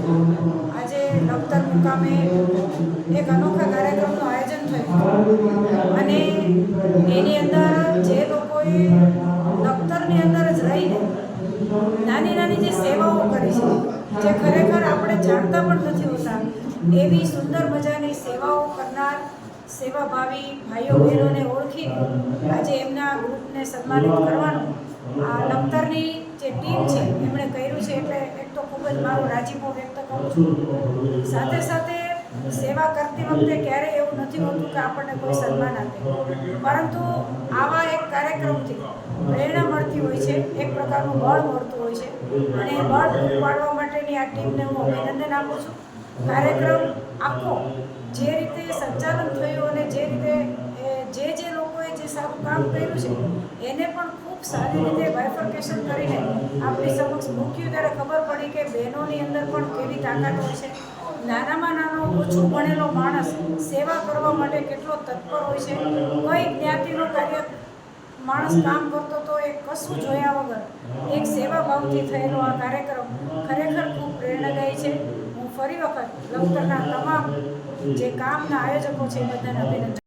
આજે લખતર મુકામે એક અનોખા કાર્યક્રમનું આયોજન થયું અને એની અંદર જે લોકોએ લખતરની અંદર જ રહીને નાની નાની જે સેવાઓ કરી છે, જે ખરેખર આપણે જાણતા પણ નથી હોતા, એવી સુંદર મજાની સેવાઓ કરનાર સેવાભાવી ભાઈઓ બહેનોને ઓળખીને આજે એમના ગ્રુપને સન્માનિત કરવાનું આ લખતરની જે ટીમ છે એમણે કર્યું છે, એટલે એક તો ખૂબ જ મારો રાજીપો વ્યક્ત કરું છું। સાથે સાથે સેવા કરતી વખતે ક્યારેય એવું નથી હોતું કે આપણને કોઈ સન્માન આપે, પરંતુ આવા એક કાર્યક્રમથી પ્રેરણા મળતી હોય છે, એક પ્રકારનું બળ મળતું હોય છે અને એ બળ પૂરું પાડવા માટેની આ ટીમને હું અભિનંદન આપું છું। કાર્યક્રમ આખો જે રીતે સંચાલન થયું અને જે રીતે જે લોકોએ જે સારું કામ કર્યું છે એને પણ ખૂબ સારી રીતે બાયફર્કેશન કરીને આપણી સમક્ષ મૂક્યું, ત્યારે ખબર પડી કે બહેનોની અંદર પણ કેવી તાકાત હોય છે। નાનામાં નાનો ઓછું ભણેલો માણસ સેવા કરવા માટે કેટલો તત્પર હોય છે, કઈ જ્ઞાતિનો કાર્ય માણસ કામ કરતો તો એ કશું જોયા વગર એક સેવાભાવથી થયેલો આ કાર્યક્રમ ખરેખર ખૂબ પ્રેરણાદાયી છે। હું ફરી વખત લખતરના તમામ જે કામના આયોજકો છે બધાને અભિનંદન